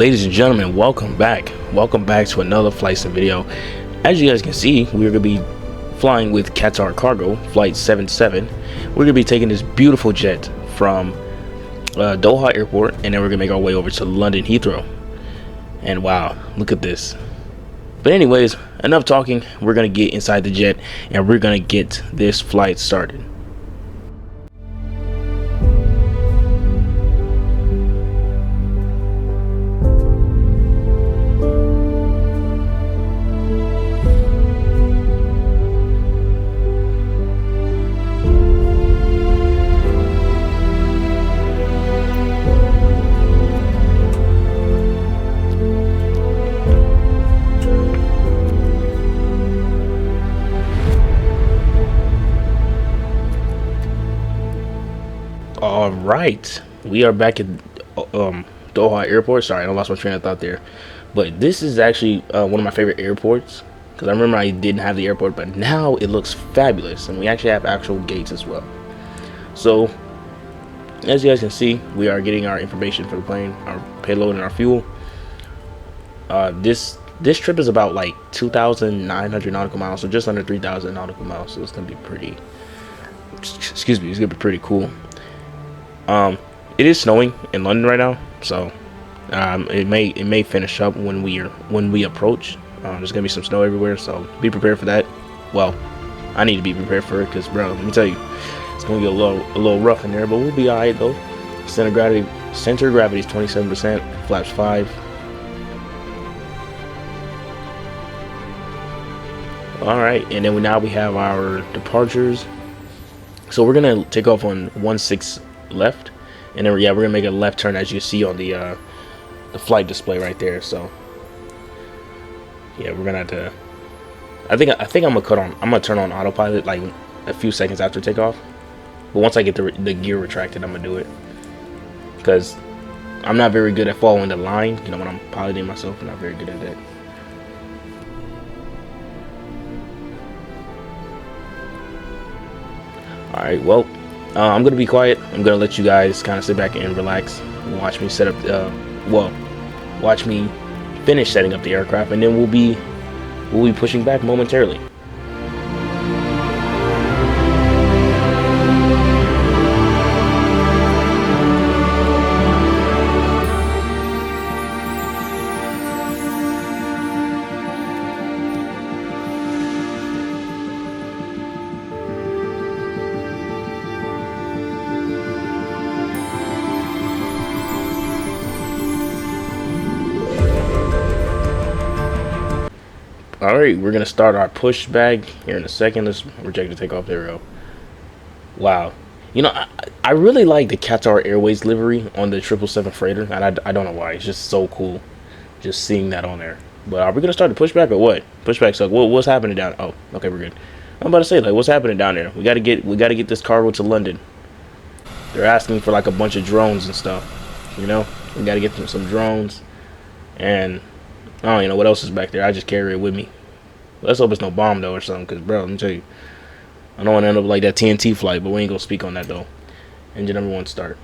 Ladies and gentlemen, welcome back to another flight sim video. As you guys can see, we're gonna be flying with Qatar Cargo flight 77. We're gonna be taking this beautiful jet from Doha Airport, and then we're gonna make our way over to London Heathrow. And wow, look at this. But anyways, enough talking. We're gonna get inside the jet and we're gonna get this flight started. All right, we are back at Doha Airport. Sorry, I lost my train of thought there. But this is actually one of my favorite airports, because I remember I didn't have the airport, but now it looks fabulous, and we actually have actual gates as well. So as you guys can see, we are getting our information for the plane, our payload, and our fuel. This trip is about like 2,900 nautical miles, so just under 3,000 nautical miles. So it's gonna be pretty. Excuse me, it's gonna be pretty cool. It is snowing in London right now, so it may finish up when we approach. There's gonna be some snow everywhere, so be prepared for that. Well, I need to be prepared for it, because bro, let me tell you, it's gonna get a little rough in there, but we'll be all right though. Center of gravity is 27%, flaps 5. All right, and then now we have our departures. So we're gonna take off on 16 left, and then we're gonna make a left turn, as you see on the flight display right there. So yeah, we're gonna have to. I think I'm gonna turn on autopilot like a few seconds after takeoff. But once I get the gear retracted, I'm gonna do it, because I'm not very good at following the line. You know, when I'm piloting myself, I'm not very good at that. All right, well, I'm gonna be quiet. I'm gonna let you guys kind of sit back and relax and watch me set up. Watch me finish setting up the aircraft, and then we'll be pushing back momentarily. Alright, we're gonna start our pushback here in a second. Let's reject the takeoff. There we go. Wow, you know, I really like the Qatar Airways livery on the 777 freighter, and I don't know why. It's just so cool just seeing that on there. But are we gonna start the pushback or what? Pushback suck. What's happening down? Oh, okay, we're good. I'm about to say, like, what's happening down there? We gotta get this cargo to London. They're asking for like a bunch of drones and stuff. You know, we gotta get them some drones, and I don't even know what else is back there. I just carry it with me. Let's hope it's no bomb though or something, because bro, let me tell you, I don't want to end up like that TNT flight, but we ain't gonna speak on that though. Engine number 1, start.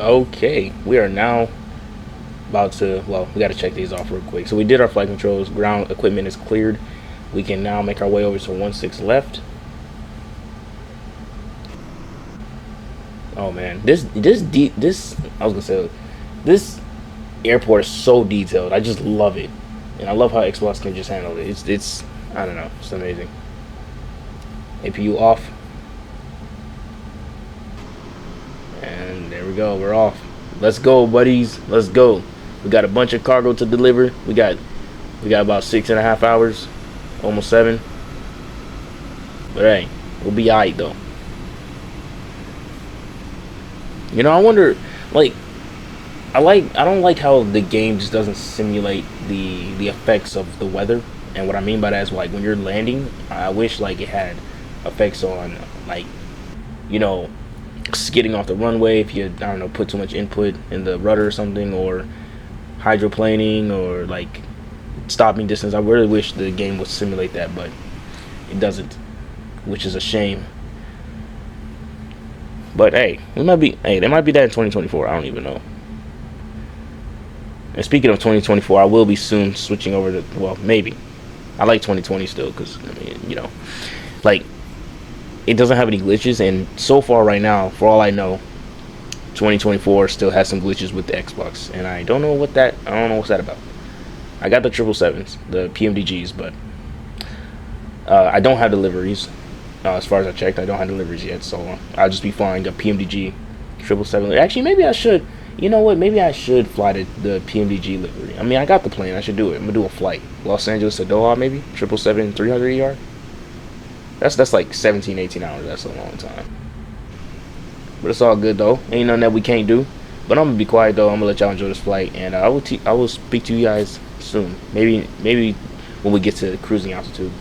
Okay, we are now about to, well, we got to check these off real quick. So we did our flight controls. Ground equipment is cleared. We can now make our way over to 16 left. Oh man, this I was gonna say, this airport is so detailed. I just love it, and I love how Xbox can just handle it. It's I don't know, it's amazing. APU off, and there we go. We're off. Let's go, buddies. Let's go. We got a bunch of cargo to deliver. We got about 6.5 hours, almost 7. But hey, we'll be alright though. You know, I wonder, like, I don't like how the game just doesn't simulate the effects of the weather. And what I mean by that is, like, when you're landing, I wish like it had effects on, like, you know, skidding off the runway if you, I don't know, put too much input in the rudder or something, or hydroplaning, or like stopping distance. I really wish the game would simulate that, but it doesn't, which is a shame. But hey, there might be that in 2024. I don't even know. And speaking of 2024, I will be soon switching over to, well, maybe. I like 2020 still, because, I mean, you know, like, it doesn't have any glitches, and so far right now, for all I know, 2024 still has some glitches with the Xbox, and I don't know what's that about. I got the 777s, the PMDGs, but I don't have deliveries. As far as I checked, I don't have deliveries yet, so I'll just be flying a PMDG 777. Actually, maybe I should. You know what? Maybe I should fly the PMDG livery. I mean, I got the plane. I should do it. I'm gonna do a flight, Los Angeles to Doha, maybe 777-300 ER. That's like 17, 18 hours. That's a long time. But it's all good though. Ain't nothing that we can't do. But I'm gonna be quiet though. I'm gonna let y'all enjoy this flight, and I will speak to you guys soon. Maybe when we get to cruising altitude.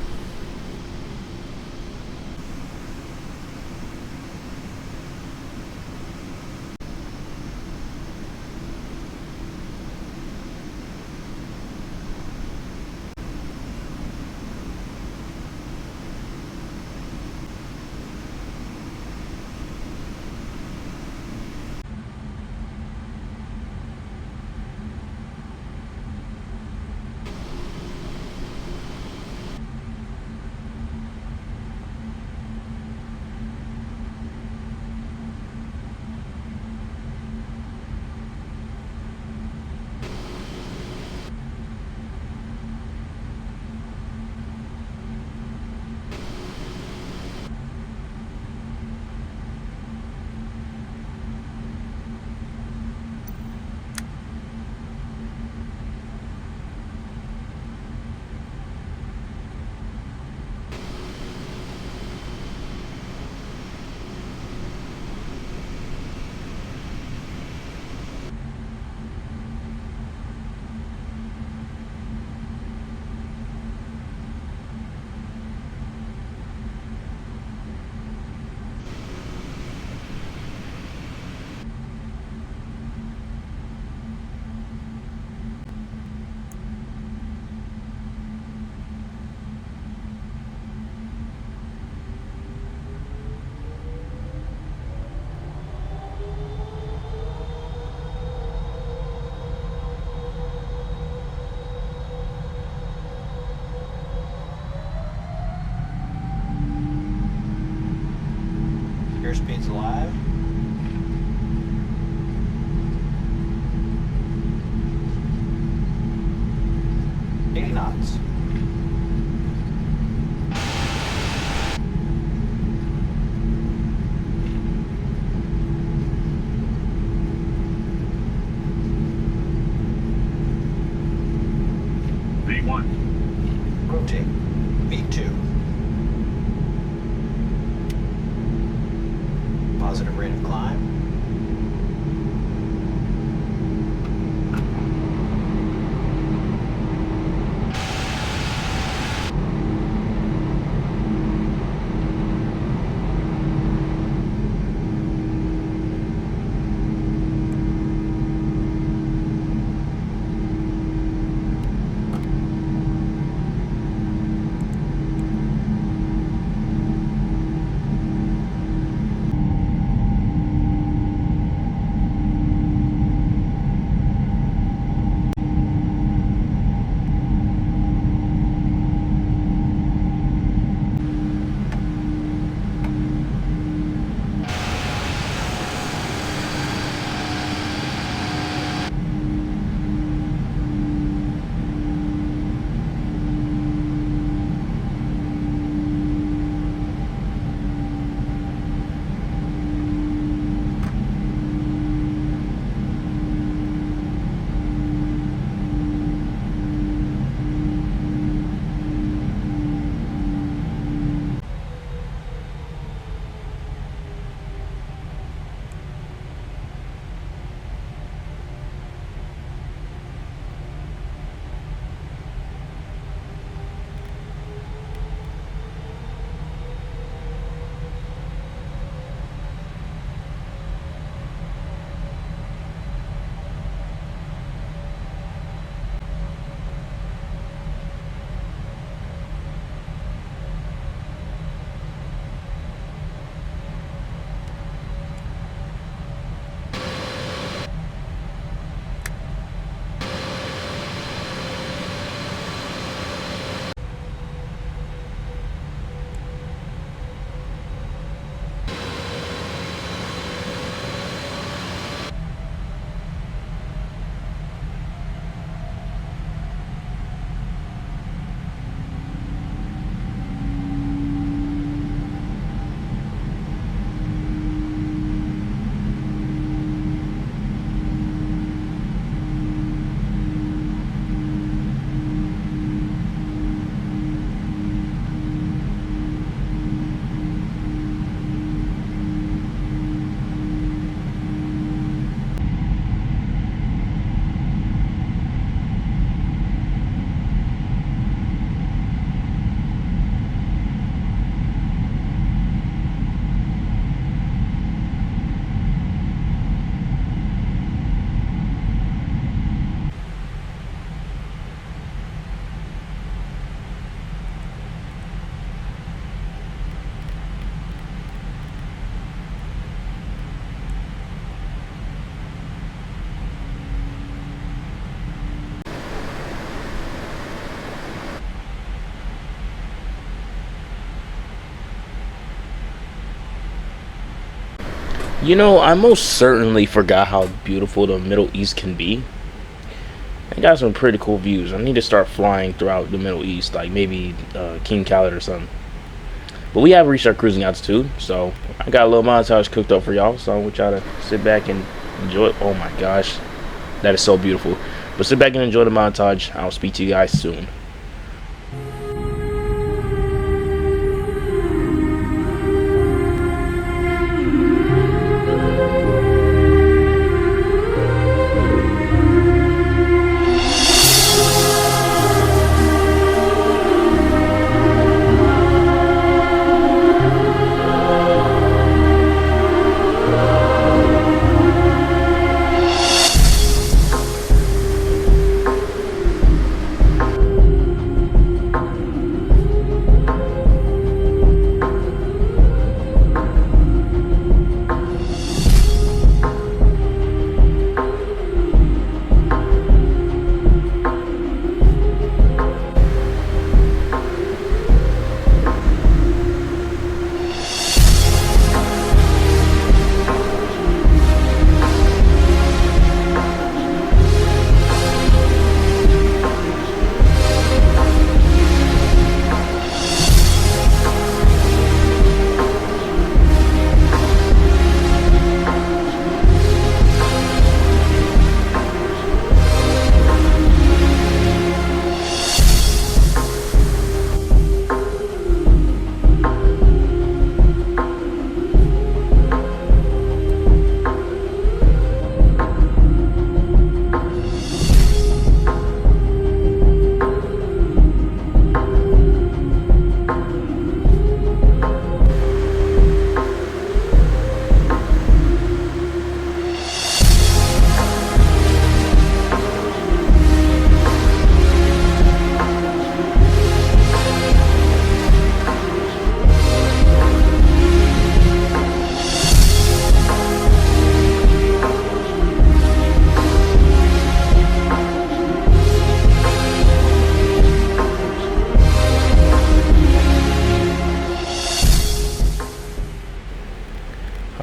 Airspeed's live. Knots. V1. Rotate. V2. Positive rate of climb. You know, I most certainly forgot how beautiful the Middle East can be. I got some pretty cool views. I need to start flying throughout the Middle East, like maybe King Khaled or something. But we have reached our cruising altitude, so I got a little montage cooked up for y'all. So I want y'all to sit back and enjoy it. Oh my gosh, that is so beautiful. But sit back and enjoy the montage. I'll speak to you guys soon.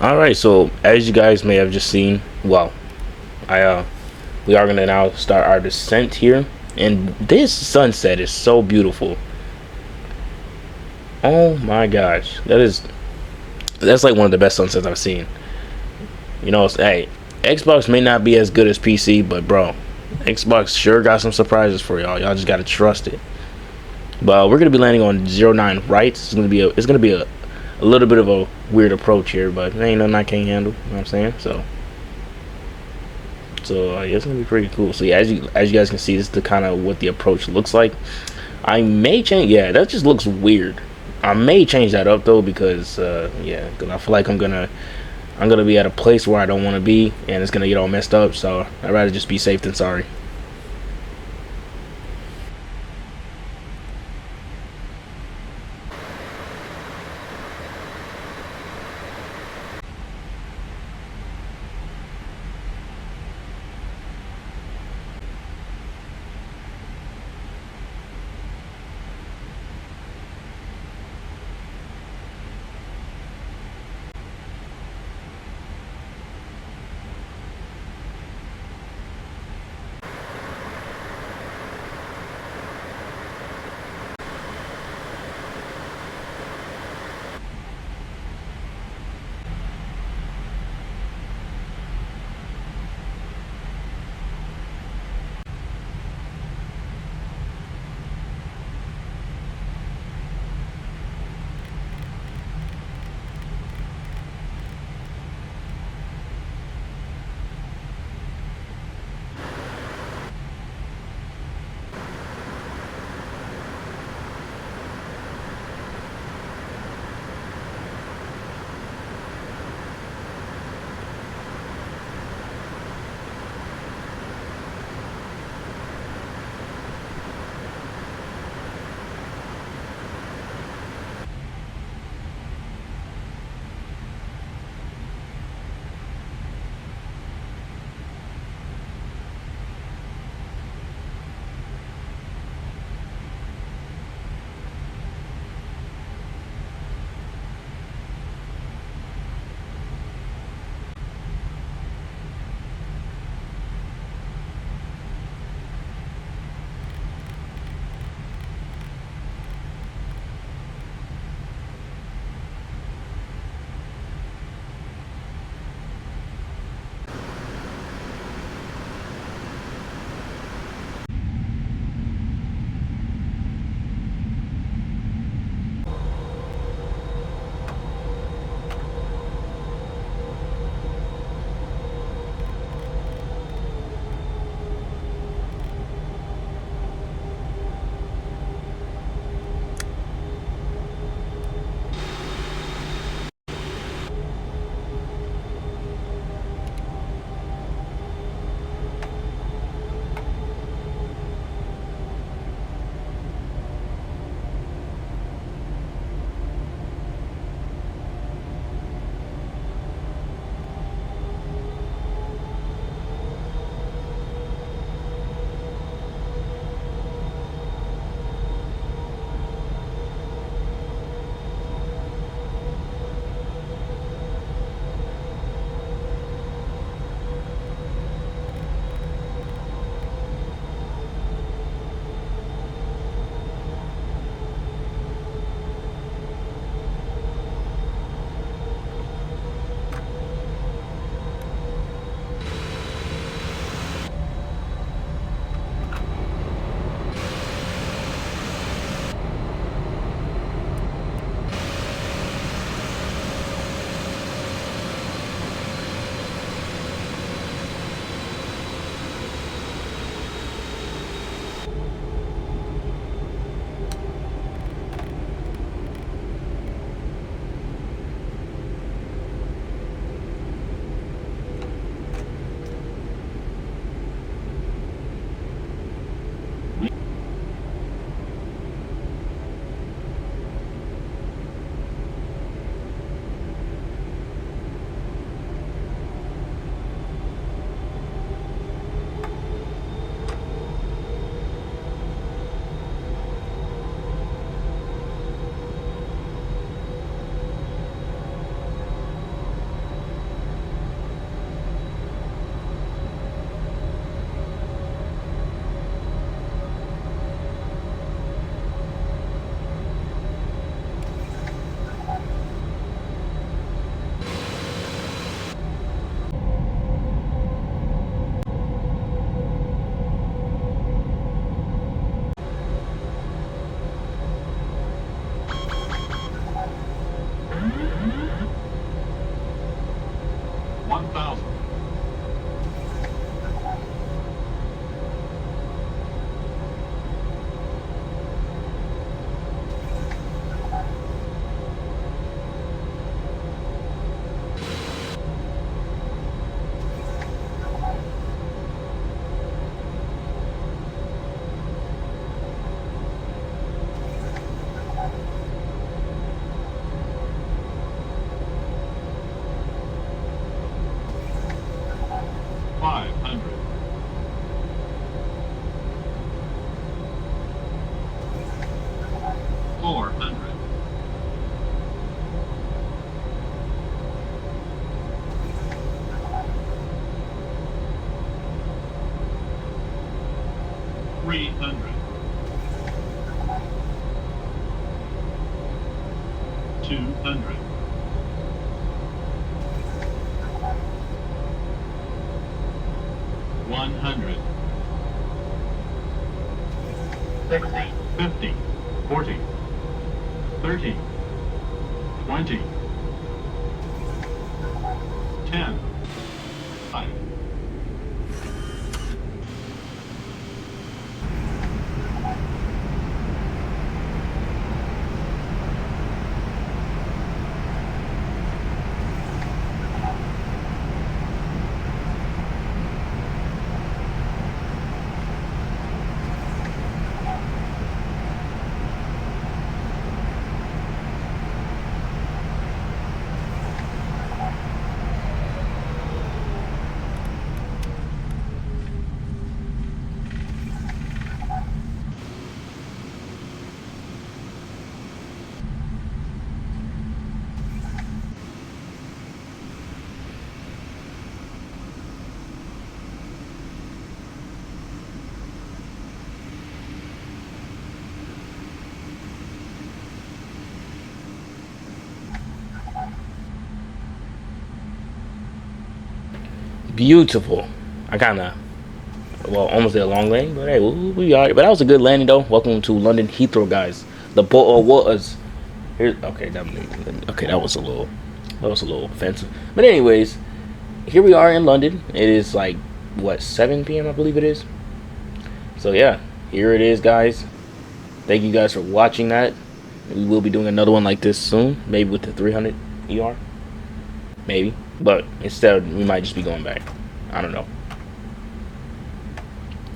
Alright, so as you guys may have just seen, well, we are gonna now start our descent here, and this sunset is so beautiful. Oh my gosh, that's like one of the best sunsets I've seen. You know, hey, Xbox may not be as good as PC, but bro, Xbox sure got some surprises for y'all. Y'all just gotta trust it. But we're gonna be landing on 09 right. It's gonna be a little bit of a weird approach here, but it ain't nothing I can't handle. You know what I'm saying? So yeah, it's gonna be pretty cool. So yeah, as you guys can see, this is the kind of what the approach looks like. I may change. Yeah, that just looks weird. I may change that up though, because yeah, because I feel like I'm gonna be at a place where I don't want to be, and it's gonna get all messed up. So I'd rather just be safe than sorry. 400. 300. 200. 100. 60. 50. 40. 30. 20. 10. 5. Beautiful. I kind of, well, almost did a long landing, but hey, we got it. But that was a good landing, though. Welcome to London Heathrow, guys. The boat was here. Okay, that was a little offensive. But anyways, here we are in London. It is like what, 7 p.m. I believe it is. So yeah, here it is, guys. Thank you guys for watching that. We will be doing another one like this soon, maybe with the 300 ER, maybe. But instead, we might just be going back. I don't know.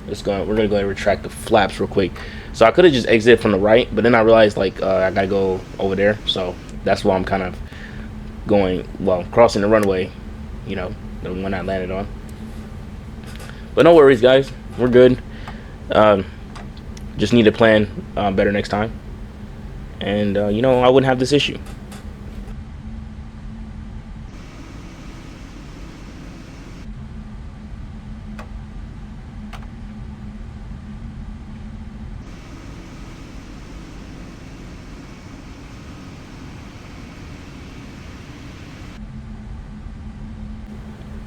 We're gonna go ahead and retract the flaps real quick. So I could have just exited from the right, but then I realized like I gotta go over there. So that's why I'm kind of going, well, crossing the runway. You know, the one I landed on. But no worries, guys. We're good. Just need to plan better next time. And you know, I wouldn't have this issue.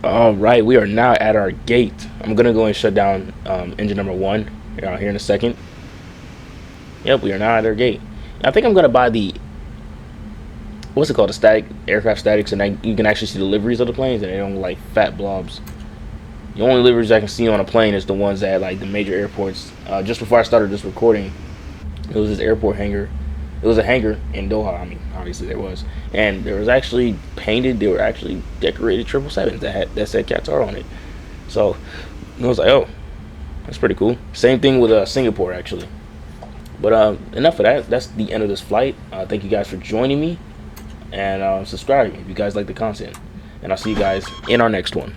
All right, we are now at our gate. I'm gonna go and shut down engine number 1 here in a second. Yep, we are now at our gate. I think I'm gonna buy the, what's it called, the static aircraft statics, and you can actually see the liveries of the planes, and they don't look like fat blobs. The only liveries I can see on a plane is the ones at like the major airports. Just before I started this recording, it was this airport hangar. It was a hangar in Doha. I mean, obviously there was, and there was actually painted. They were actually decorated 777s that said Qatar on it. So I was like, oh, that's pretty cool. Same thing with Singapore actually. But enough of that. That's the end of this flight. Thank you guys for joining me, and subscribe if you guys like the content. And I'll see you guys in our next one.